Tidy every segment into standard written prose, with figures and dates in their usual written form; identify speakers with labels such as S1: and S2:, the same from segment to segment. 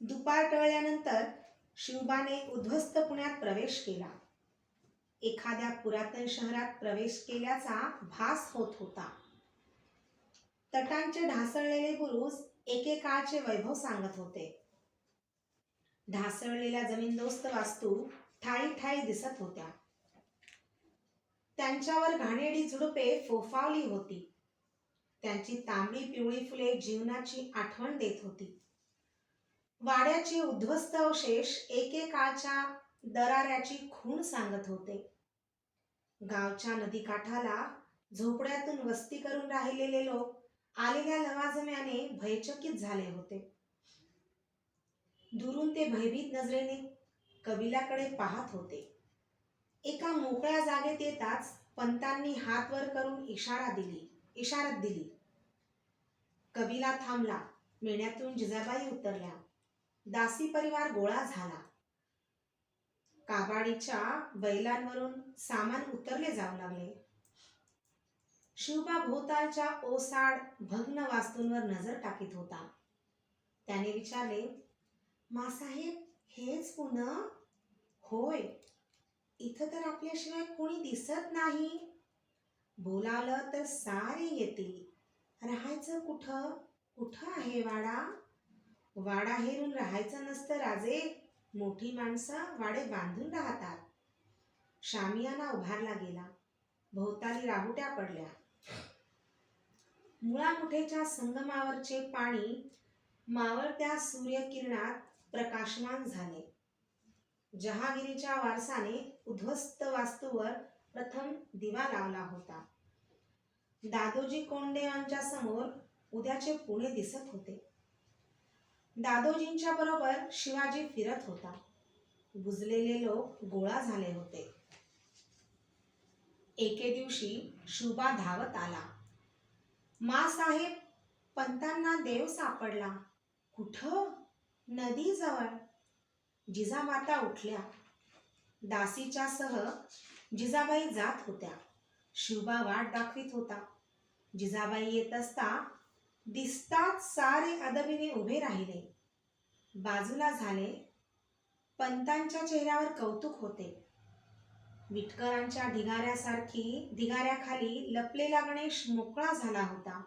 S1: दुपार टळल्यानंतर शिवबाने उद्ध्वस्त पुण्यात प्रवेश केला. एखाद्या पुरातन शहरात प्रवेश केल्याचा भास होत होता. तटांचे ढासळलेले बुरुज एकेकाळचे वैभव सांगत होते. ढासळलेल्या जमीनदोस्त वास्तू ठाई ठाई दिसत होत्या. त्यांच्यावर घाणेरडी झुडपे फोफावली होती. त्यांची तांबडी पिवळी फुले जीवनाची आठवण देत होती. वाड्याचे उद्ध्वस्त अवशेष एकेकाळच्या दराऱ्याची खूण सांगत होते. गावच्या नदीकाठाला झोपड्यातून वस्ती करून राहिलेले लोक आलेल्या लवाजम्याने भयचकित झाले होते. दुरून ते भयभीत नजरेने कबिलाकडे पाहत होते. एका मोकळ्या जागेत येताच पंतांनी हात वर करून इशारत दिली. कबिला थांबला. मेण्यातून जिजाबाई उतरल्या. दासी परिवार गोळा झाला. काबाडीच्या बैलांवरून सामान उतरले जाऊ लागले. शिवबा भोवतालच्या ओसाड भग्न वास्तूंवर नजर टाकीत होता. त्याने विचारले, मासाहेब, हेच पुणे? होय. इथं तर आपल्याशिवाय कोणी दिसत नाही. बोलावलं तर सारे येतील. राहायचं कुठं? कुठं आहे वाडा? वाडा हेरून राहायचं नसतं राजे. मोठी माणसं वाडे बांधून राहतात. शामियाना उभारला गेला. भोवताली राहुट्या पडल्या. मुळामुठेच्या संगमावरचे पाणी मावळत्या सूर्यकिरणात प्रकाशमान झाले. जहागिरीच्या वारसाने उद्ध्वस्त वास्तूवर प्रथम दिवा लावला होता. दादोजी कोंडेवांच्या समोर उद्याचे पुणे दिसत होते. दादोजींच्या बरोबर शिवाजी फिरत होता. बुजलेले लोक गोळा झाले होते. एके दिवशी शिवबा धावत आला. मासाहेब, पंतांना देव सापडला. कुठं? नदीजवळ. जिजामाता उठल्या. दासीच्या सह जिजाबाई जात होत्या. शिवबा वाट दाखवित होता. जिजाबाई येत असता दिसताच सारे अदबीने उभे राहिले. बाजूला झाले. पंतांच्या चेहऱ्यावर कौतुक होते. विटकरांच्या ढिगाऱ्याखाली लपलेला गणेश मोकळा झाला होता.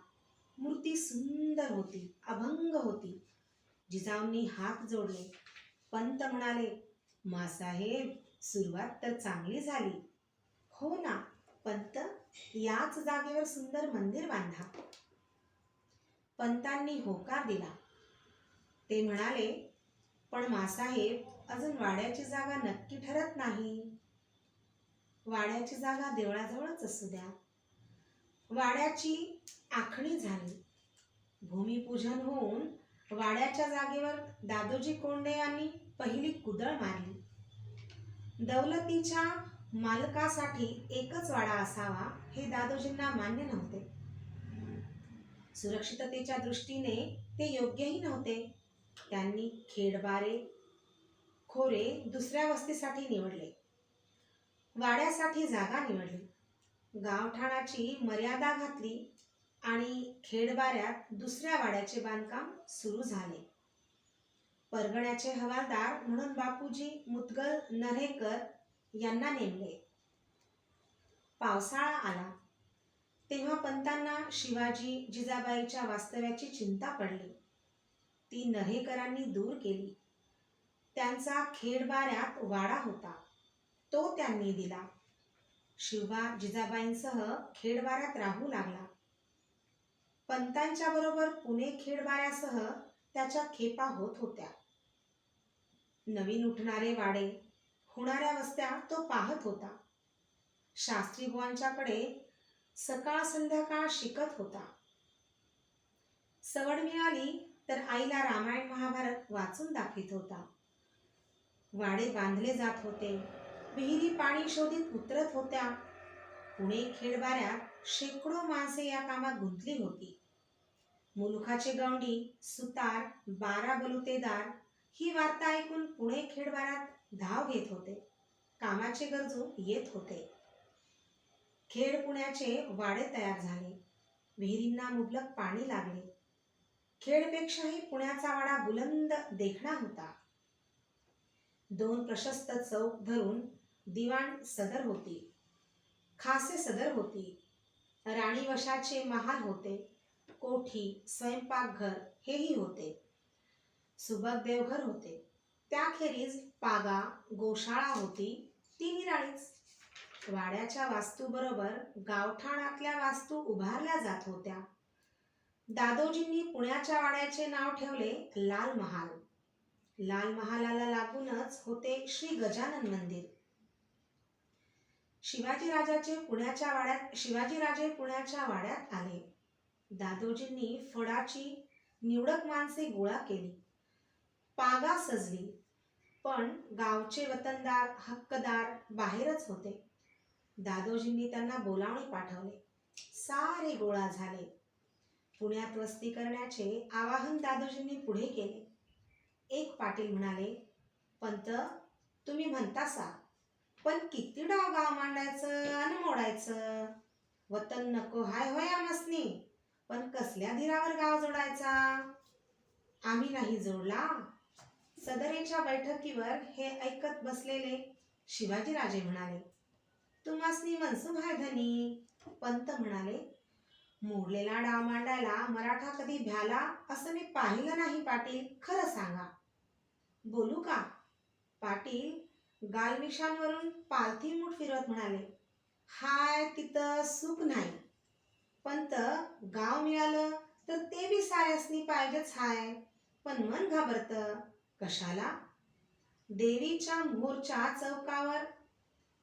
S1: मूर्ती सुंदर होती, अभंग होती. जिजाऊंनी हात जोडले. पंत म्हणाले, मासाहेब, सुरुवात तर चांगली झाली. हो ना पंत, याच जागेवर सुंदर मंदिर बांधा. पंतांनी होकार दिला. ते म्हणाले, पण मासाहेब, अजून वाड्याची जागा नक्की ठरत नाही. वाड्याची जागा देवळाजवळच असू द्या. वाड्याची आखणी झाली. भूमिपूजन होऊन वाड्याच्या जागेवर दादोजी कोंडे यांनी पहिली कुदळ मारली. दौलतीच्या मालकासाठी एकच वाडा असावा हे दादोजींना मान्य नव्हते. सुरक्षिततेच्या दृष्टीने ते योग्यही नव्हते. त्यांनी खेडबारे खोरे दुसऱ्या वस्तीसाठी निवडले. वाड्यासाठी जागा निवडली. गावठाणाची मर्यादा घातली आणि खेडबाऱ्यात दुसऱ्या वाड्याचे बांधकाम सुरू झाले. परगण्याचे हवालदार म्हणून बापूजी मुदगल नरेकर यांना नेमले. पावसाळा आला. तेव्हा पंतांना शिवाजी जिजाबाईच्या वास्तव्याची चिंता पडली. ती नरेकरांनी दूर केली. त्यांचा खेडबाऱ्यात वाडा होता, तो त्यांनी दिला. शिवबा जिजाबाईंसह खेडबाऱ्यात राहू लागला. पंतांच्या बरोबर पुणे खेडबाऱ्यासह त्याच्या खेपा होत होत्या. नवीन उठणारे वाडे, होणाऱ्या वस्त्या तो पाहत होता. शास्त्रीबुवांच्याकडे सकाळ संध्याकाळ शिकत होता. सवड मिळाली तर आईला रामायण महाभारत वाचून दाखवित होता. वाडे बांधले जात होते. विहिरी पाणी शोधित उतरत होत्या. पुणे खेडबाऱ्यात शेकडो माणसे या कामात गुंतली होती. मुलुखाचे गवंडी, सुतार, 12 बलुतेदार ही वार्ता ऐकून पुणे खेडबाऱ्यात धाव घेत होते. कामाचे गरजू येत होते. खेड पुण्याचे वाडे तयार झाले. विहिरींना मुबलक पाणी लागले. खेडपेक्षाही पुण्याचा वाडा बुलंद देखणा होता. 2 प्रशस्त चौक धरून दिवाण सदर होती, खासे सदर होती, राणीवशाचे महाल होते, कोठी स्वयंपाकघर हेही होते, सुबक देवघर होते. त्याखेरीज पागा गोशाळा होती, ती निराळीच. वाड्याच्या वास्तूबरोबर गावठाणातल्या वास्तू उभारल्या जात होत्या. दादोजींनी पुण्याच्या वाड्याचे नाव ठेवले लाल महाल. लाल महालाला लागूनच होते श्री गजानन मंदिर. शिवाजीराजे पुण्याच्या वाड्यात आले. दादोजींनी फडाची निवडक माणसे गोळा केली. पागा सजली, पण गावचे वतनदार हक्कदार बाहेरच होते. दादोजींनी त्यांना बोलावणे पाठवले. सारे गोळा झाले. पुण्यात वस्ती करण्याचे आवाहन दादोजींनी पुढे केले. एक पाटील म्हणाले, पंत, तुम्ही म्हणतासा, पण किती डाव गाव मांडायचं आणि मोडायचं? वतन नको हाय होय आमसनी, पण कसल्या धीरावर गाव जोडायचा? आम्ही नाही जोडला. सदरेच्या बैठकीवर हे ऐकत बसलेले शिवाजीराजे म्हणाले, तुम्हासनी मनसूब आहे धनी. पंत म्हणाले, मोडलेला डाव मांडायला मराठा कधी भ्याला असं मी पाहिलं नाही पाटील, खरं सांगा. बोलू का? पाटील गालमिशांवरून पालथी मूठ फिरवत म्हणाले, हाय तिथं सुख नाही. पंत, गाव मिळालं तर ते बी साऱ्यासनी पाहिजेच हाय, पण मन घाबरतं. कशाला? देवीच्या मोरच्या चौकावर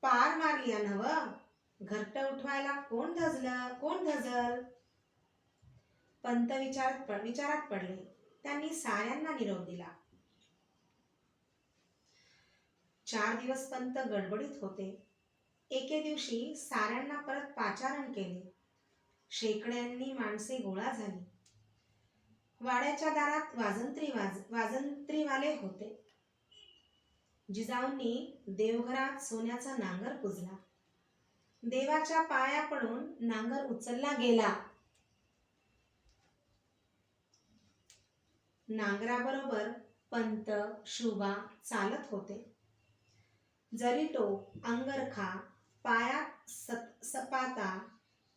S1: पार मारली नव, घरट उठवायला कोण धजल? पंत विचारात पडले. त्यांनी साऱ्यांना निरोप दिला. 4 दिवस पंत गडबडीत होते. एके दिवशी साऱ्यांना परत पाचारण केले. शेकड्यांनी माणसे गोळा झाली. वाड्याच्या दारात वाजंत्रीवाले होते. जिजाऊंनी देवघरात सोन्याचा नांगर पुजला. देवाच्या पाया पडून नांगर उचलला गेला. नांगराबरोबर पंत शुभा चालत होते. जरीटो, अंगरखा, पायात सपाता,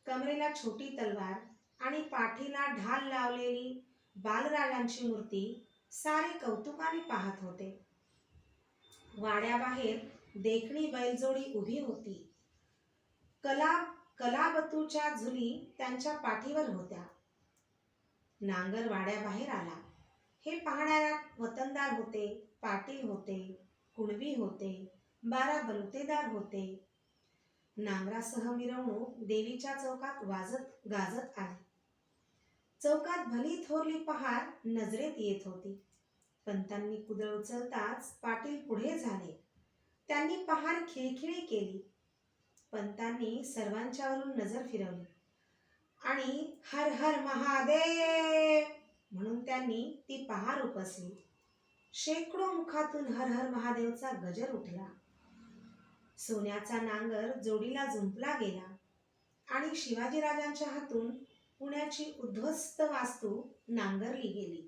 S1: कमरेला छोटी तलवार आणि पाठीला ढाल लावलेली बालराजांची मूर्ती सारे कौतुकाने पाहत होते. वाड्याबाहेर देखणी बैलजोडी उभी होती. कलाबतूच्या झुली त्यांच्या पाठीवर होत्या. नांगर वाड्याबाहेर आला. हे पाहणाऱ्या वतनदार होते, पाटील होते, कुणबी होते, 12 बलुतेदार होते. नांगरासह मिरवणूक देवीच्या चौकात गाजत आली. चौकात भली थोरली पहार नजरेत येत होती. पंतांनी कुदळ उचलताच पाटील पुढे झाले. त्यांनी पहार खिळखिळी केली. पंतांनी सर्वांच्यावरून नजर फिरवली आणि हर हर महादेव म्हणून त्यांनी ती पहार उपसली. शेकडो मुखातून हर हर महादेवचा गजर उठला. सोन्याचा नांगर जोडीला जुंपला गेला आणि शिवाजीराजांच्या हातून पुण्याची उद्ध्वस्त वास्तू नांगरली गेली.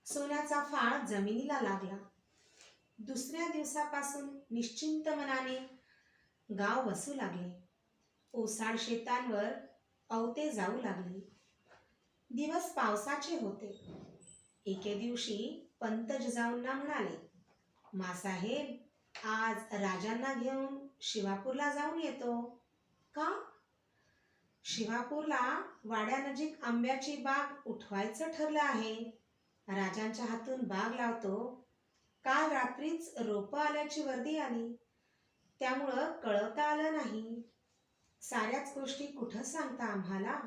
S1: सोन्याचा फाळ जमिनीला लागला. दुसऱ्या दिवसापासून निश्चिंत मनाने गाव बसू लागले. ओसाड शेतांवर अवते जाऊ लागली. दिवस पावसाचे होते. एके दिवशी पंत जिजाऊंना म्हणाले, मासाहेब, आज राजांना घेऊन शिवापूरला जाऊन येतो. का? शिवापूरला वाड्यानजीक आंब्याची बाग उठवायचं ठरलं आहे. राजांच्या हातून बाग लावतो. काल रात्रीच रोपं आल्याची वर्दी आली, त्यामुळं कळवता आलं नाही. साऱ्याच गोष्टी कुठं सांगता आम्हाला?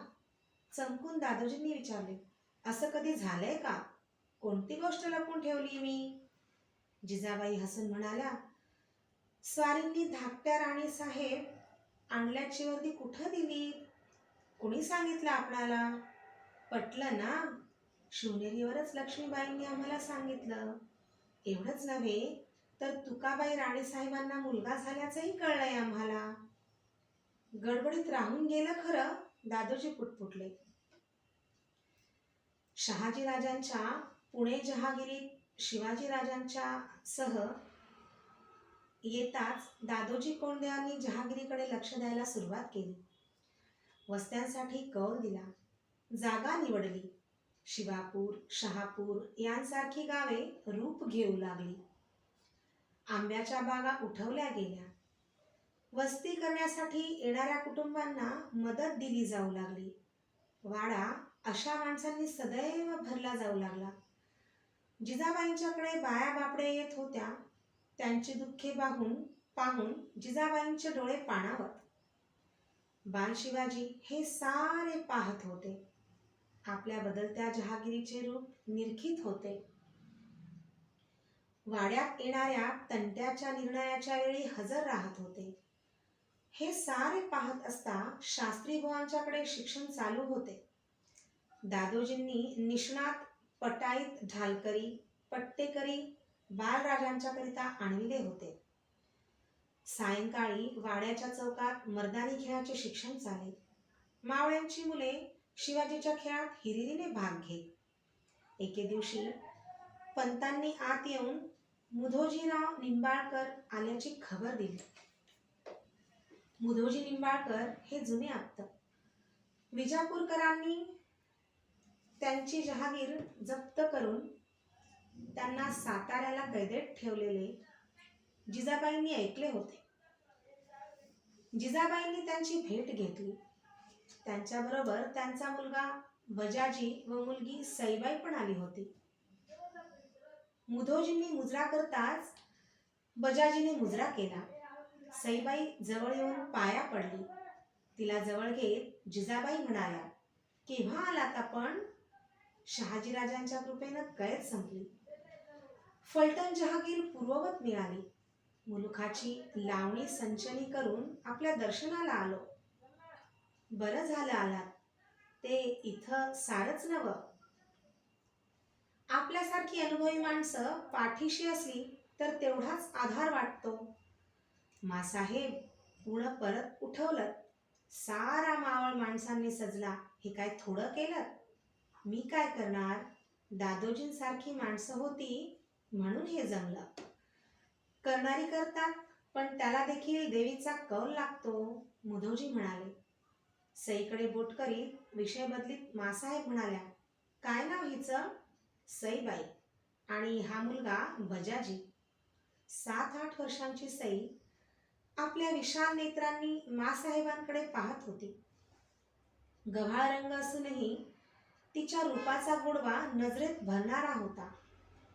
S1: चमकून दादोजींनी विचारले. असं कधी झालंय का? कोणती गोष्ट लपून ठेवली मी? जिजाबाई हसून म्हणाल्या, स्वारींनी धाकट्या राणीसाहेब आणल्याची वर्दी कुठं दिली? कुणी सांगितलं आपणाला? पटलं ना? शिवनेरीवरच लक्ष्मीबाईंनी आम्हाला सांगितलं. एवढंच नव्हे तर तुकाबाई राणीसाहेबांना मुलगा झाल्याचंही कळलंय आम्हाला. गडबडीत राहून गेलं खरं, दादोजी पुटपुटले. शहाजीराजांच्या पुणे जहागिरीत शिवाजीराजांच्या सह येताच दादोजी कोंडदेवांनी जहागिरीकडे लक्ष द्यायला सुरुवात केली. वस्त्यांसाठी कौल दिला, जागा निवडली. शिवापूर, शहापूर यांसारखी गावे रूप घेऊ लागली. आंब्याच्या बागा उठवल्या गेल्या. वस्ती करण्यासाठी येणाऱ्या कुटुंबांना मदत दिली जाऊ लागली. वाडा अशा माणसांनी सदैव भरला जाऊ लागला. जिजाबाईंच्याकडे बाया बापडे येत होत्या. त्यांची दुःखे पाहून जिजाबाईंचे डोळे पाणावत. बाल शिवाजी हे सारे पाहत होते. आपल्या बदलत्या जहागिरीचे रूप निरखित होते. वाड्यात येणाऱ्या तंट्याच्या निर्णयाच्या वेळी हजर राहत होते. हे सारे पाहत असता शास्त्री बुवांच्याकडे शिक्षण चालू होते. दादोजींनी निष्णात पटाईत ढालकरी, पट्टेकरी बालराजांच्याकरिता आणविले होते. सायंकाळी वाड्याच्या चौकात मर्दानी खेळाचे शिक्षण चाले. मावळ्यांची मुले शिवाजीच्या खेळात हिरिरीने भाग घेत. एके दिवशी पंतांनी आत येऊन मुधोजीराव निंबाळकर आल्याची खबर दिली. मुधोजी निंबाळकर हे जुने आप्त. विजापूरकरांनी त्यांची जहागीर जप्त करून त्यांना साताऱ्याला कैदेत ठेवलेले जिजाबाईंनी ऐकले होते. जिजाबाईंनी त्यांची भेट घेतली. त्यांच्याबरोबर त्यांचा मुलगा बजाजी व मुलगी सईबाई पण आली होती. मुधोजींनी मुजरा करताच बजाजीने मुजरा केला. सईबाई जवळ येऊन पाया पडली. तिला जवळ घेत जिजाबाई म्हणाल्या, केव्हा आलात आपण? शहाजीराजांच्या कृपेनं कैद संपली. फलटण जहागीर पूर्ववत मिळाली. मुलुखाची लावणी संचनी करून आपल्या दर्शनाला आलो. बरं झालं आलात. ते इथं सारच नवं. आपल्यासारखी अनुभवी माणसं पाठीशी असली तर तेवढाच आधार वाटतो. मासाहेब पुणं परत उठवलं. सारा मावळ माणसांनी सजला. हे काय थोडं केलं? मी काय करणार? दादोजींसारखी माणसं होती म्हणून हे जमलं. करणारी करतात, पण त्याला देखील देवीचा कौल लागतो, मुधोजी म्हणाले. सईकडे बोट करीत विषय बदलीत मासाहेब म्हणाल्या, काय नाव हिचं? सईबाई. आणि हा मुलगा बजाजी. 7-8 वर्षांची सई आपल्या विशाल नेत्रांनी मासाहेबांकडे पाहत होती. गव्हाळ रंग असूनही तिच्या रूपाचा गोडवा नजरेत भरणारा होता.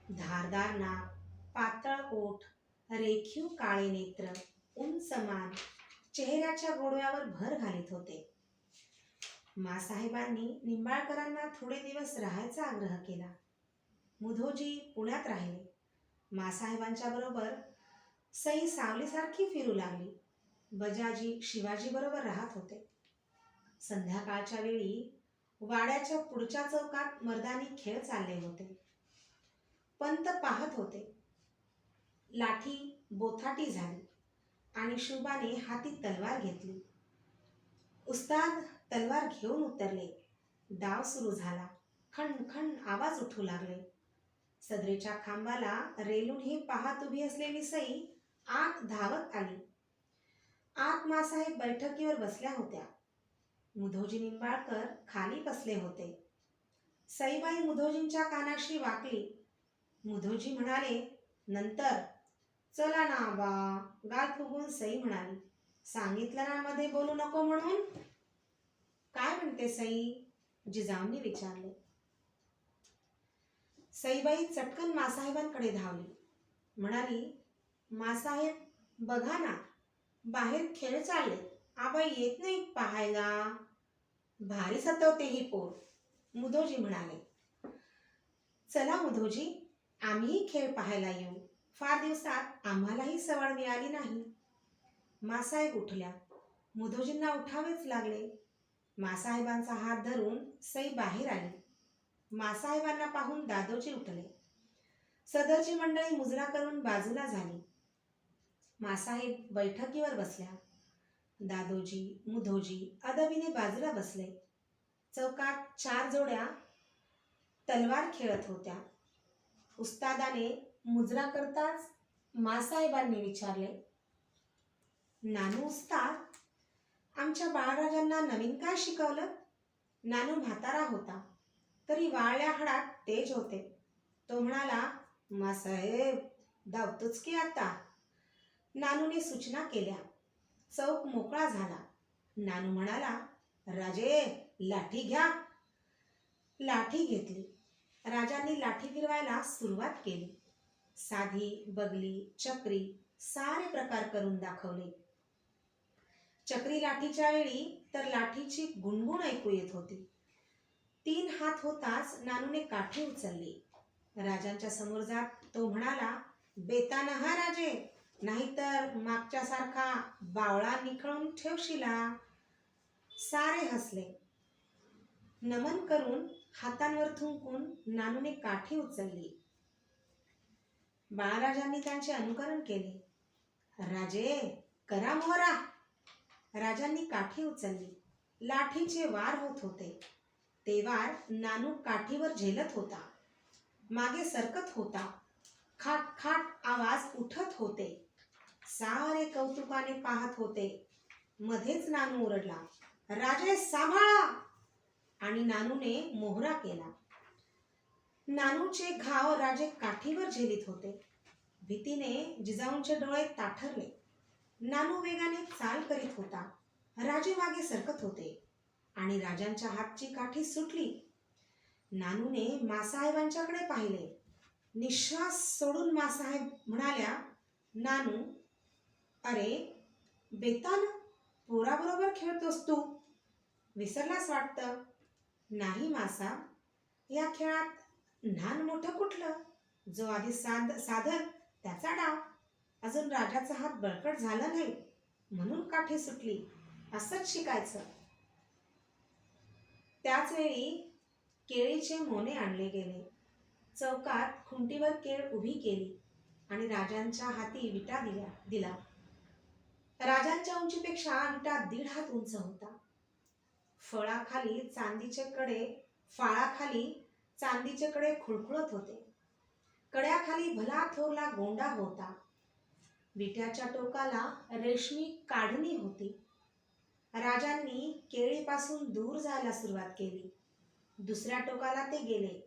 S1: धारदार नाक, पातळ ओठ, रेखीव काळे नेत्र, उंच मान चेहऱ्याच्या गोडव्यावर भर घालीत होते. मासाहेबांनी निंबाळकरांना थोडे दिवस राहायचा आग्रह केला. मुधोजी पुण्यात राहिले. मासाहेबांच्या बरोबर सई सावलीसारखी फिरू लागली. बजाजी शिवाजी बरोबर राहत होते. संध्याकाळच्या वेळी वाड्याच्या पुढच्या चौकात मर्दानी खेळ चालले होते. पंत पाहत होते. लाठी बोथाटी झाली आणि शुबाने हाती तलवार घेतली. उस्ताद तलवार घेऊन उतरले. डाव सुरू झाला. खण खण आवाज उठू लागले. सदरेच्या खांबाला रेलून ही पाहत उभी असलेली सई आत धावत आली. आत मासाहेब बैठकीवर बसल्या होत्या. मुधोजी निंबाळकर खाली बसले होते. सईबाई मुधोजींच्या कानाशी वाकली. मुधोजी म्हणाले, नंतर. चला ना बा. गाल फुगून सई म्हणाली, सांगितलं ना मध्ये बोलू नको म्हणून. काय म्हणते सई? जिजाऊंनी विचारले. सईबाई चटकन मासाहेबांकडे धावली. म्हणाली, मासाहेब बघा ना, बाहेर खेळ चालले. आबा येत नाही पाहायला. भारी सतवते ही पोर, मुधोजी म्हणाले. चला मुधोजी, आम्हीही खेळ पाहायला येऊ. फार दिवसात आम्हालाही सवड मिळाली नाही. मासाहेब उठल्या. मुधोजींना उठावेच लागले. मासाहेबांचा हात धरून सई बाहेर आली. मासाहेबांना पाहून दादोजी उठले. सदरची मंडळी मुजरा करून बाजूला झाली. मासाहेब बैठकीवर बसल्या. दादोजी मुधोजी अदबीने बाजूला बसले. चौकात 4 जोड्या तलवार खेळत होत्या. उस्तादाने मुजरा करताच मासाहेबांनी विचारले, नानू उस्ताद, आमच्या बाळराजांना नवीन काय शिकवलं? नानू म्हातारा होता, तरी वाळल्या हाडात तेज होते. तो म्हणाला, मासाहेब, धावतोच की आता. नानूने सूचना केल्या. चौक मोकळा झाला. नानू म्हणाला, राजे, लाठी घ्या. लाठी घेतली. राजांनी लाठी फिरवायला सुरुवात केली. साधी, बगली, चक्री सारे प्रकार करून दाखवले. चक्री लाठीच्या वेळी तर लाठीची गुणगुण ऐकू येत होती. 3 हात होताच नानूने काठी उचलली. राजांच्या समोर जात तो म्हणाला, बेतान हा राजे, नाहीतर मागच्यासारखा बावळा निखळून ठेवशिला. सारे हसले. नमन करून हातांवर थुंकून नानूने काठी उचलली. बाळराजांनी त्यांचे अनुकरण केले. राजे, करा मोहरा. राजांनी काठी उचलली. लाठीचे वार होत होते. ते वार नानू काठीवर झेलत होता. मागे सरकत होता. खाट खाट आवाज उठत होते. सारे कौतुकाने पाहत होते. मध्येच नानू ओरडला, राजे सांभाळा. आणि नानूने मोहरा केला. नानूचे घाव राजे काठीवर झेलीत होते. भीतीने जिजाऊंचे डोळे ताठरले. नानू वेगाने चाल करीत होता. राजे मागे सरकत होते आणि राजांच्या हातची काठी सुटली. नानूने मासाहेबांच्याकडे पाहिले. निश्वास सोडून मासाहेब म्हणाल्या, नानू, अरे बेतान, पोराबरोबर खेळतोस तू, विसरलास वाटतं. नाही मासा, या खेळात लहान मोठं कुठलं, जो आधी साधल त्याचा डाव. अजून राजाचा हात बळकट झाला नाही म्हणून काठी सुटली, असंच शिकायचं. त्याच वेळी केळीचे मोने आणले गेले. चौकात खुंटीवर केळ उभी केली आणि राजांच्या हाती विटा दिला. राजांच्या उंचीपेक्षा विटा 1.5 हात उंच होता. फाळाखाली चांदीचे कडे खुळखुळत होते. कड्याखाली भला थोरला गोंडा होता. विट्याच्या टोकाला रेशमी काढणी होती. राजांनी केळीपासून दूर जायला सुरुवात केली. दुसऱ्या टोकाला ते गेले.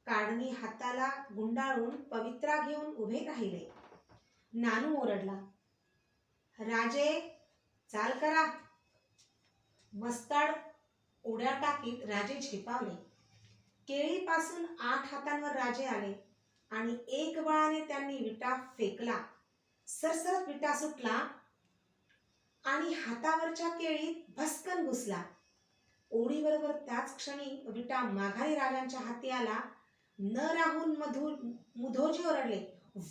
S1: काढणी हाताला गुंडाळून पवित्रा घेऊन उभे राहिले. नानू ओरडला, राजे, चाल करा. मस्ताड उड्या टाकीत राजे झेपावले. केळीपासून 8 हातांवर राजे आले आणि एक बळाने त्यांनी विटा फेकला. सरसरत विटा सुटला आणि हातावरच्या केळीत भस्कन घुसला. ओढीबरोबर त्याच क्षणी विटा माघारी राजांच्या हाती आला. न राहून मुधोजी ओरडले,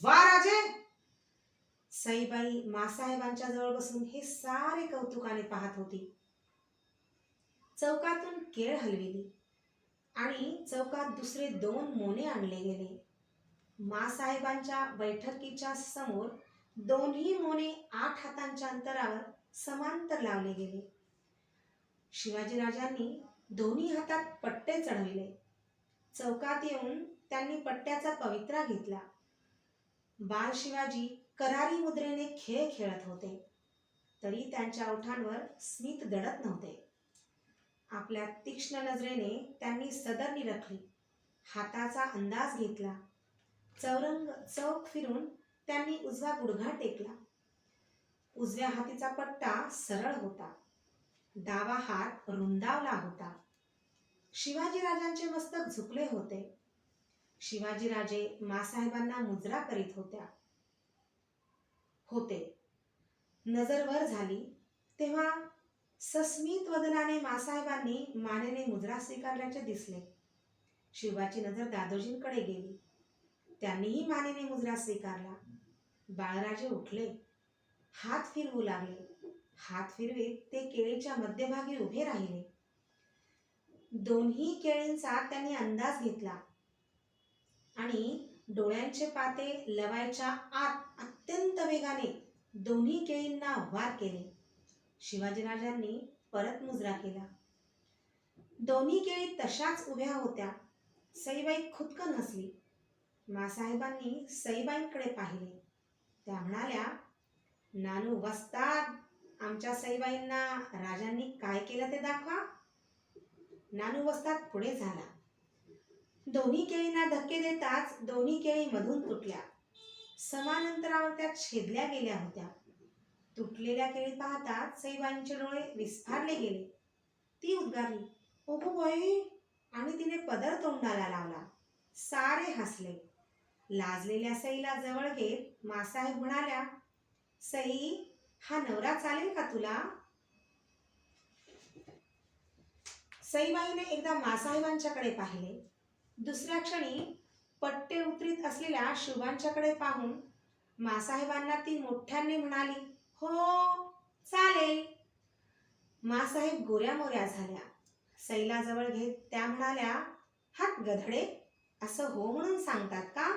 S1: वा राजे. सईबाई मासाहेबांच्या जवळ बसून हे सारे कौतुकाने पाहत होती. चौकातून केळ हलविली आणि चौकात दुसरे 2 मोने आणले गेले. मासाहेबांच्या बैठकीच्या समोर दोन्ही मोने 8 हातांच्या अंतरावर समांतर लावले गेले. शिवाजीराजांनी दोन्ही हातात पट्टे चढविले. चौकात येऊन त्यांनी पट्ट्याचा पवित्रा घेतला. बाल शिवाजी करारी मुद्रेने खेळ खेळत होते, तरी त्यांच्या ओठांवर स्मित दडत नव्हते. आपल्या तीक्ष्ण नजरेने त्यांनी सदर निरखली. हाताचा अंदाज घेतला. चौक फिरून त्यांनी उजवा गुडघा टेकला. उजव्या हातीचा पट्टा सरळ होता. डावा हात रुंदावला होता. शिवाजीराजांचे मस्तक झुकले होते. शिवाजीराजे मासाहेबांना मुजरा करीत होते. नजर वर झाली तेव्हा सस्मित वदनाने मासाहेबांनी मानेने मुजरा स्वीकारल्याचे दिसले. शिवाची नजर दादोजींकडे गेली. त्यांनीही मानेने मुजरा स्वीकारला. बाळराजे उठले. हात फिरवू लागले. हात फिरवीत ते केळीच्या मध्यभागी उभे राहिले. दोन्ही केळींचा त्यांनी अंदाज घेतला आणि डोळ्यांचे पाते लवायच्या आत अत्यंत वेगाने दोन्ही केळींना वार केले. शिवाजीराजांनी परत मुजरा केला. दोन्ही केळी तशाच उभ्या होत्या. सईबाई खुदकन हसली. मासाहेबांनी सईबाईंकडे पाहिले. त्या म्हणाल्या, नानू वस्ताद, आमच्या सईबाईंना राजांनी काय केलं ते दाखवा. नानू वस्ताद पुढे झाला. दोन्ही केळींना धक्के देताच दोन्ही केळी मधून तुटल्या. समान अंतरावर त्या छेदल्या गेल्या होत्या. तुटलेल्या केळी पाहताच सईबाईंचे डोळे विस्फारले गेले. ती उद्गारली, ओगो बाई, आणि तिने पदर तोंडाला लावला. सारे हसले. लाजलेल्या सईला जवळ घेत मासाहेब म्हणाल्या, सई, हा नवरा चालेल का तुला? सईबाईने एकदा मासाहेबांच्याकडे पाहिले. दुसऱ्या क्षणी पट्टे उतरीत असलेल्या शुभांच्याकडे पाहून मासाहेबांना ती मोठ्याने म्हणाली, हो चालेल. मासाहेब गोऱ्या मोऱ्या झाल्या. सईला जवळ घेत त्या म्हणाल्या, हात गधडे, असं हो म्हणून सांगतात का?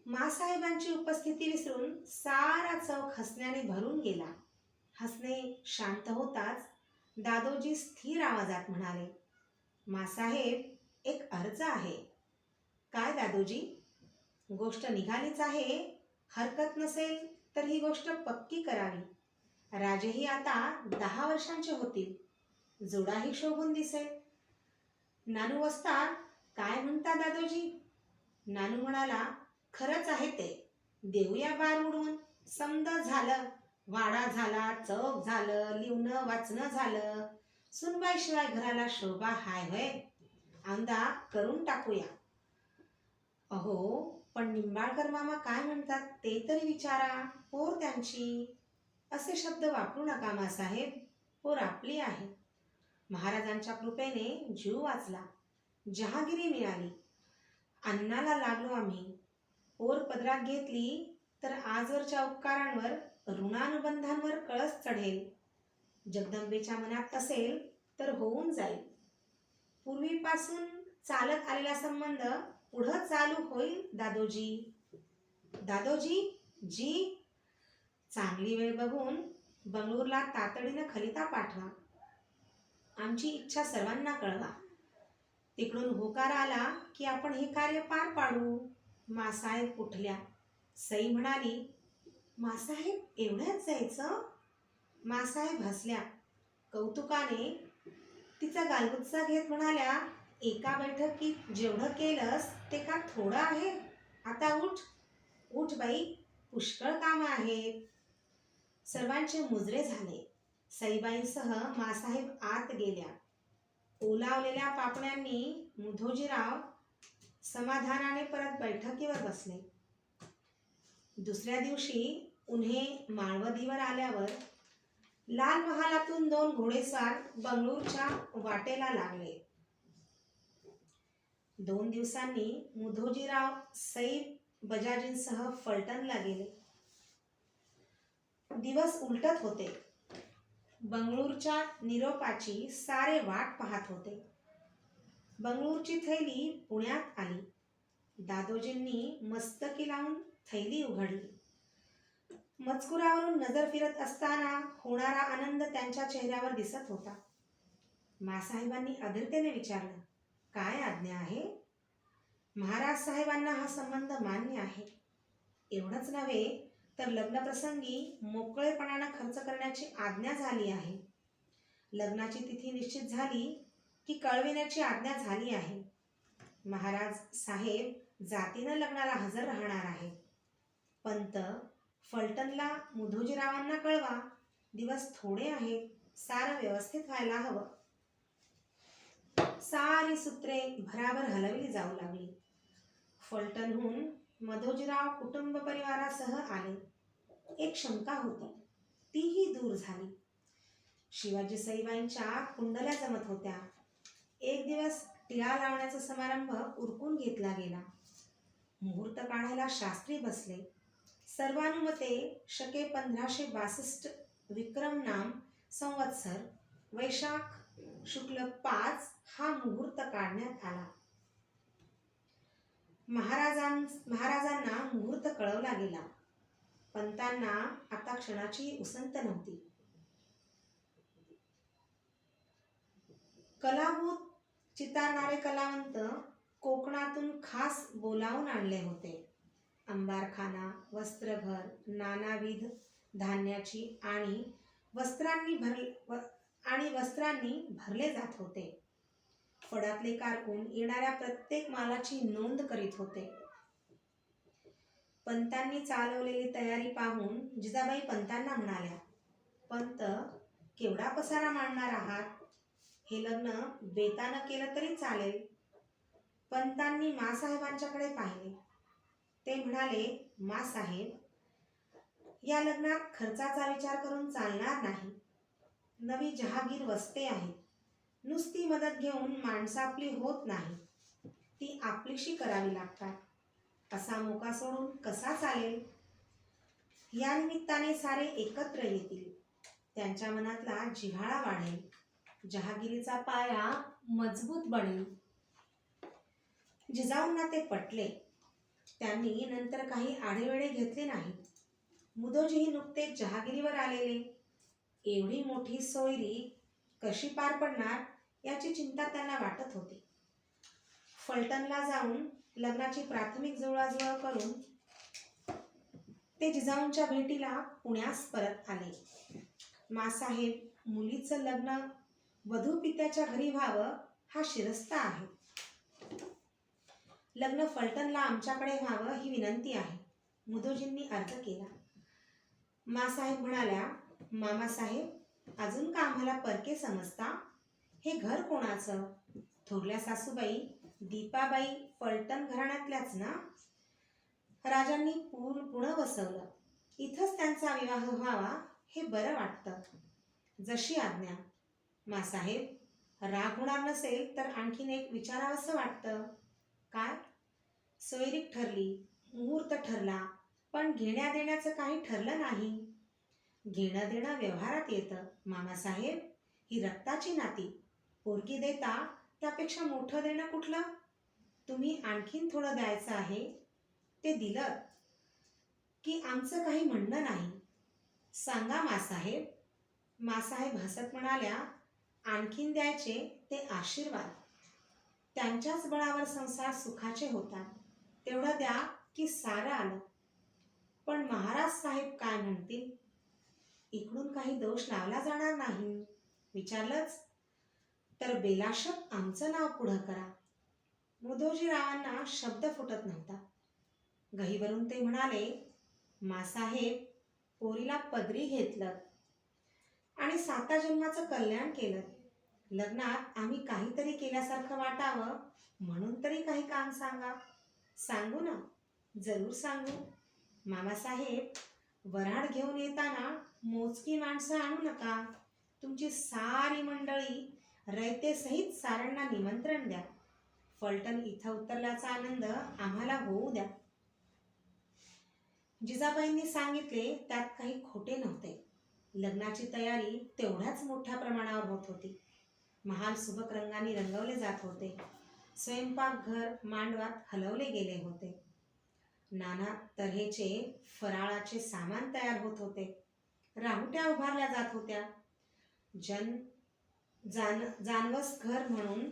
S1: मासाहेबांची उपस्थिती विसरून सारा चौक हसण्याने भरून गेला. हसणे शांत होताच दादोजी स्थिर आवाजात म्हणाले, मासाहेब, एक अर्ज आहे. काय दादोजी? गोष्ट निघालीच आहे. हरकत नसेल तर ही गोष्ट पक्की करावी. राजेही आता 10 वर्षांचे होतील. जोडाही शोभून दिसेल. नानू वस्ताद, काय म्हणता दादोजी? नानू म्हणाला, खरंच आहे ते. देऊया बार उडवून. समद झालं. वाडा झाला, चौक झालं, लिवणं वाचणं झालं. सुनबाईशिवाय घराला शोभा हाय होय. आंदा करून टाकूया. अहो, पण निंबाळकर मामा काय म्हणतात ते तरी विचारा. पोर त्यांची. असे शब्द वापरू नका मासाहेब. पोर आपली आहे. महाराजांच्या कृपेने जीव वाचला. जहागिरी मिळाली. अन्नाला लागलो आम्ही. पोर पदरात घेतली तर आजवरच्या उपकारांवर, ऋणानुबंधांवर कळस चढेल. जगदंबेच्या मनात असेल तर होऊन जाईल. पूर्वीपासून चालत आलेला संबंध पुढं चालू होईल दादोजी. दादोजी जी, चांगली वेळ बघून बंगळूरला तातडीनं खलिता पाठवा. आमची इच्छा सर्वांना कळवा. तिकडून होकार आला की आपण हे कार्य पार पाडू. मासाहेब उठल्या. सई म्हणाली, मासाहेब, एवढ्याच जायचं? मासाहेब हसल्या. कौतुकाने तिचा गालगुच्चा घेत म्हणाल्या, एका बैठकीत जेवढं केलंस ते का थोडं आहे? आता उठ. उठ बाई, पुष्कळ कामं आहेत. सर्वांचे मुजरे झाले. सईबाईंसह मासाहेब आत गेल्या. ओलावलेल्या पापण्यांनी मुधोजीराव समाधानाने परत बैठकीवर बसले. दुसऱ्या दिवशी उन्हे माळवदीवर आल्यावर लाल महालातून 2 घोडेस्वार बंगळूरच्या वाटेला लागले. 2 दिवसांनी मुधोजीराव सई बजाजींसह फलटणला गेले. दिवस उलटत होते. बंगळूरच्या निरोपाची सारे वाट पाहत होते. बंगळूरची थैली पुण्यात आली. दादोजींनी मस्तकी लावून थैली उघडली. मजकुरावरून नजर फिरत असताना होणारा आनंद त्यांच्या चेहऱ्यावर दिसत होता. मासाहेबांनी अधीरतेने विचारलं, काय आज्ञा आहे? महाराज साहेबांना हा संबंध मान्य आहे. एवढंच नव्हे तर लग्नप्रसंगी मोकळेपणानं खर्च करण्याची आज्ञा झाली आहे. लग्नाची तिथी निश्चित झाली की कळविण्याची आज्ञा झाली आहे. महाराज साहेब जातीनं लग्नाला हजर राहणार आहेत. पंत, फलटणला मुधोजीरावांना कळवा. दिवस थोडे आहेत. सारं व्यवस्थित व्हायला हवं. सारी सूत्रे भराभर हलवली जाऊ लागली. फलटणहून मधोजीराव कुटुंब परिवारासह आले. एक शंका होती, तीही दूर झाली. शिवाजी सईबाईंच्या कुंडल्या जमत होत्या. एक दिवस टिळा लावण्याचा समारंभ उरकून घेतला गेला. मुहूर्त काढायला शास्त्री बसले. सर्वानुमते शके 1562 विक्रम नाम संवत्सर वैशाख शुक्ल 5 हा मुहूर्त काढण्यात आला. महाराजांना मुहूर्त कळवला गेला. पंतांना आता क्षणाची उसंत नव्हती. कलाभूत चितारणारे कलावंत कोकणातून खास बोलावून आणले होते. अंबारखाना, वस्त्रघर, नानाविध धान्याची आणि वस्त्रांनी भरले जात होते. फडातले कारकून येणाऱ्या प्रत्येक मालाची नोंद करीत होते. पंतांनी चालवलेली तयारी पाहून जिजाबाई पंतांना म्हणाल्या, पंत, केवढा पसारा मांडणार आहात? हे लग्न बेतानं केलं तरी चालेल. पंतांनी मासाहेबांच्याकडे पाहिले. ते म्हणाले, मासाहेब, या लग्नात खर्चाचा विचार करून चालणार नाही. नवी जहागीर वस्ते आहेत. नुसती मदत घेऊन माणसं आपली होत नाही, ती आपलीशी करावी लागतात. असा मोका सोडून कसा चालेल? या निमित्ताने सारे एकत्र येतील. त्यांच्या मनातला जिव्हाळा वाढेल. जहागिरीचा पाया मजबूत बनेल. जिजाऊंना ते पटले. त्यांनी नंतर काही आढेवेढे घेतले नाहीत. मुदोजीही नुकतेच जहागिरीवर आलेले. एवढी मोठी सोयरी कशी पार पडणार याची चिंता त्यांना वाटत होती. फलटणला जाऊन लग्नाची प्राथमिक जुळवाजुळव करून ते जिजाऊंच्या भेटीला पुण्यास परत आले. मासाहेब, मुलीचं लग्न वधू पित्याच्या घरी व्हावं हा शिरस्ता आहे. लग्न फलटणला आमच्याकडे व्हावं ही विनंती आहे. मुदोजींनी अर्ज केला. मासाहेब म्हणाल्या, मामासाहेब, अजून का आम्हाला परके समजता? हे घर कोणाचं? थोरल्या सासूबाई दीपाबाई फलटण घराण्यातल्याच ना? राजांनी पुणं वसवलं. इथंच त्यांचा विवाह व्हावा हे बरं वाटतं. जशी आज्ञा. मासाहेब, राग होणार नसेल तर आणखीन एक विचारावंसं वाटतं. काय? सोयरीक ठरली, मुहूर्त ठरला, पण घेण्या देण्याचं काही ठरलं नाही. घेणं देणं व्यवहारात येतं. मामासाहेब, ही रक्ताची नाती. पोरगी देता त्यापेक्षा मोठं देणं कुठलं? तुम्ही आणखीन थोडं द्यायचं आहे, ते दिलं की आमचं काही म्हणणं नाही. सांगा मासाहेब. मासाहेब हसत म्हणाल्या, आणखीन द्यायचे ते आशीर्वाद. त्यांच्याच बळावर संसार सुखाचे होतात. तेवढं द्या की सारं आलं. पण महाराज साहेब काय म्हणतील? इकडून काही दोष लावला जाणार नाही. विचारलंच तर बेलाशक आमचं नाव पुढं करा. मुदोजीरावांना शब्द फुटत नव्हता. गहीवरून ते म्हणाले, मासाहेब, पोरीला पदरी घेतलं आणि 7 जन्माचं कल्याण केलं. लग्नात आम्ही काहीतरी केल्यासारखं वाटावं म्हणून तरी काही काम सांगा. सांगू ना? जरूर सांगू. मामासाहेब, वऱ्हाड घेऊन येताना मोजकी माणसं आणू नका. तुमची सारी मंडळी रयतेसहित साऱ्यांना निमंत्रण द्या. फलटण इथं उतरल्याचा आनंद आम्हाला होऊ द्या. जिजाबाईंनी सांगितले त्यात काही खोटे नव्हते. लग्नाची तयारी तेवढ्याच मोठ्या प्रमाणावर होत होती. महाल सुबक रंगांनी रंगवले जात होते. स्वयंपाकघर मांडवात हलवले गेले होते. नाना तऱ्हेचे फराळाचे सामान तयार होत होते. राहुट्या उभारल्या जात होत्या. जानवस घर म्हणून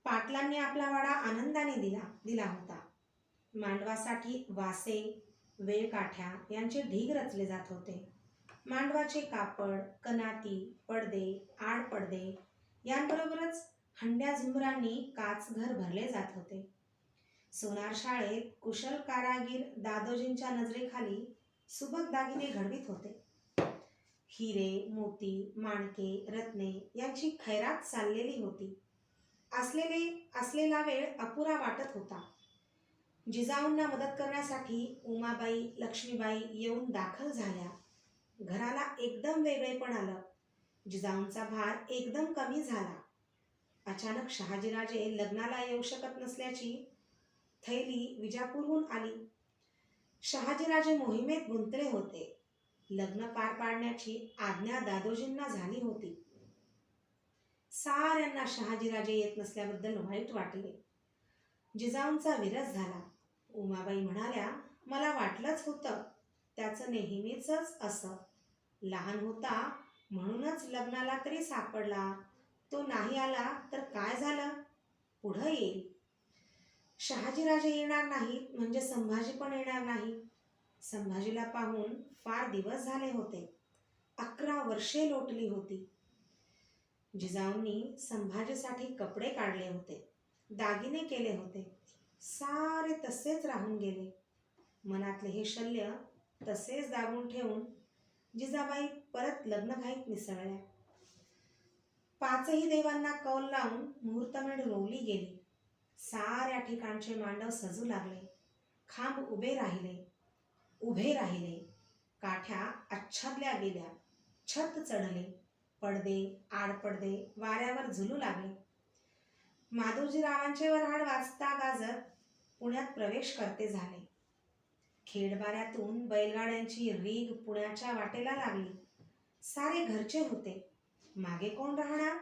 S1: पाटलांनी आपला वाडा आनंदाने दिला होता. मांडवासाठी वासे, वेळकाठ्या यांचे ढीग रचले जात होते. मांडवाचे कापड, कनाती, पडदे, आडपडदे यांबरोबरच हंड्या झुंबरांनी काचघर भरले जात होते. सोनार शाळेत कुशल कारागीर दादोजींच्या नजरेखाली सुबक दागिने घडवीत होते. हिरे, मोती, माणके, रत्ने यांची खैरात चाललेली होती. असलेला वेळ अपुरा वाटत होता. जिजाऊंना मदत करण्यासाठी उमाबाई, लक्ष्मीबाई येऊन दाखल झाल्या. घराला एकदम वेगळेपण आलं. जिजाऊंचा भार एकदम कमी झाला. अचानक शहाजीराजे लग्नाला येऊ शकत नसल्याची थैली विजापूरहून आली. शहाजीराजे मोहिमेत गुंतले होते. लग्न पार पाडण्याची आज्ञा दादोजींना झाली होती. साऱ्यांना शहाजीराजे येत नसल्याबद्दल वाईट वाटले. जिजाऊंचा विरस झाला. उमाबाई म्हणाल्या, मला वाटलंच होतं. त्याचं नेहमीच असं. लहान होता म्हणूनच लग्नाला तरी सापडला. तो नाही आला तर काय झालं? पुढं येईल. शहाजीराजे येणार नाहीत म्हणजे संभाजी पण येणार नाही. संभाजीला पाहून फार दिवस झाले होते. 11 वर्षे लोटली होती. जिजाऊंनी संभाजीसाठी कपडे काढले होते, दागिने केले होते. सारे तसेच राहून गेले. मनातले हे शल्य तसेच दाबून ठेवून जिजाबाई परत लग्नघाईत मिसळल्या. 5ही देवांना कौल लावून मुहूर्तमेढ रोवली गेली. साऱ्या ठिकाणचे मांडव सजू लागले. खांब उभे राहिले. काठ्या आच्छादल्या गेल्या. छत चढले. पडदे आडपडदे वाऱ्यावर झुलू लागले. माधवजीरावांचे वऱ्हाड वाजता गाजत पुण्यात प्रवेश करते झाले. खेडबाऱ्यातून बैलगाड्यांची रीघ पुण्याच्या वाटेला लागली. सारे घरचे होते. मागे कोण राहणार?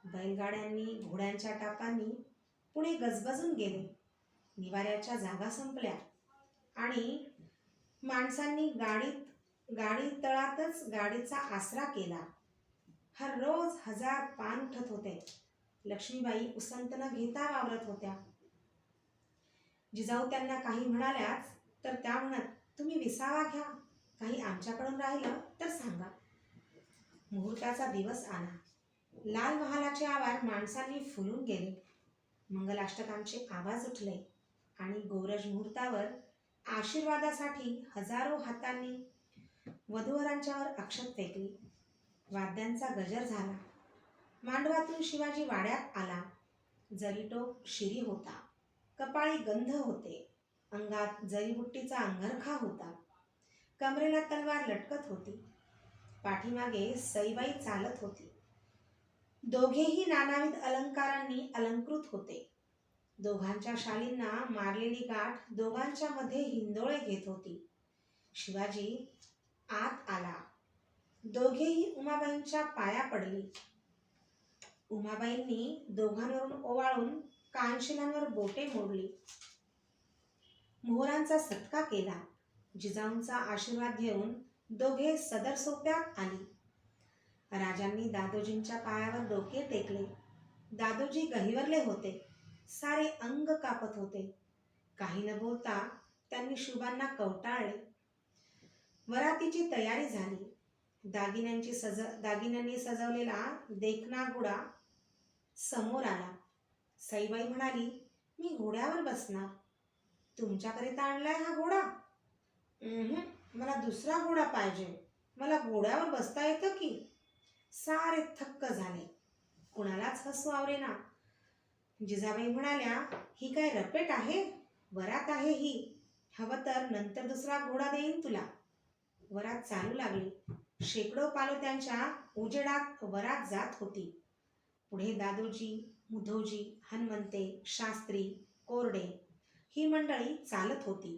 S1: बैलगाड्यांनी घोड्यांच्या टापांनी पुणे गजबजून गेले. निवाऱ्याच्या जागा संपल्या आणि माणसांनी गाडी तळातच गाडीचा आसरा केला. हर रोज 1000 पान उठत होते. लक्ष्मीबाई उसंत न घेता वावरत होत्या. जिजाऊ त्यांना काही म्हणाल्याच तर त्या म्हणत, तुम्ही विसावा घ्या, काही आमच्याकडून राहिलं तर सांगा. मुहूर्ताचा दिवस आला. लाल महालाचे आवार माणसांनी फुलून गेले. मंगलाष्टकांचे आवाज उठले आणि गोरज मुहूर्तावर आशीर्वादासाठी हजारो हातांनी वधूवरांच्यावर अक्षत फेकली. वाद्यांचा गजर झाला. मांडवातून शिवाजी वाड्यात आला. जरीटोप शिरी होता. कपाळी गंध होते. अंगात जरीबुट्टीचा अंगरखा होता. कमरेला तलवार लटकत होती. पाठीमागे सईबाई चालत होती. दोघेही नानाविध अलंकारांनी अलंकृत होते. दोघांच्या शालींना मारलेली गाठ दोघांच्या मध्ये हिंदोळे घेत होती. शिवाजी आत आला. दोघेही उमाबाईंच्या पाया पडली. उमाबाईंनी दोघांवरून ओवाळून कानशिलांवर बोटे मोडली. मोहरांचा सत्कार केला. जिजाऊंचा आशीर्वाद घेऊन दोघे सदर सोप्यात आली. राजांनी दादोजींच्या पायावर डोके टेकले. दादोजी गहिवरले होते. सारे अंग कापत होते. काही न बोलता त्यांनी शुभांना कवटाळले. वरातीची तयारी झाली. दागिन्यांनी सजवलेला देखना घोडा समोर आला. सईबाई म्हणाली, मी घोड्यावर बसणार. तुमच्याकरिता आणलाय हा घोडा? मला दुसरा घोडा पाहिजे. मला घोड्यावर बसता येतं की? सारे थक्क झाले. कुणालाच हसू आवरेना. जिजाबाई म्हणाल्या, ही काय रपेट आहे? वरात आहे ही. हवं तर नंतर दुसरा घोडा देईन तुला. वरात चालू लागली. शेकडो पालोत्यांच्या उजेडात वरात जात होती. पुढे दादोजी, मुधोजी, हनुमंते, शास्त्री, कोरडे ही मंडळी चालत होती.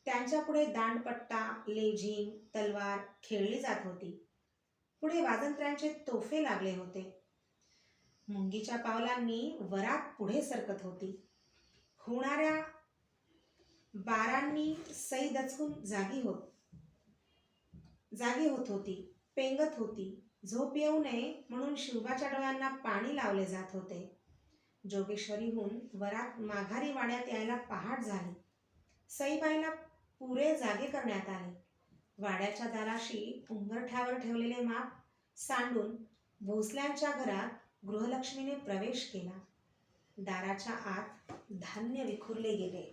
S1: त्यांच्या पुढे दांडपट्टा, लेझीम, तलवार खेळली जात होती. पुढे वाजंत्र्यांचे तोफे लागले होते. मुंगीच्या पावलांनी वरात पुढे सरकत होती. होणाऱ्या बारांनी सई दचकून जागी होत होती, पेंगत होती. झोप येऊ नये म्हणून शिवबाच्या डोळ्यांना पाणी लावले जात होते. जोगेश्वरीहून वरात माघारी वाड्यात यायला पहाट झाली. सईबाईला पुरे जागे करण्यात आले. वाड्याच्या दाराशी उंबरठ्यावर ठेवलेले माप सांडून भोसल्यांच्या घरात गृहलक्ष्मीने प्रवेश केला. दाराच्या आत धान्य विखुरले गेले.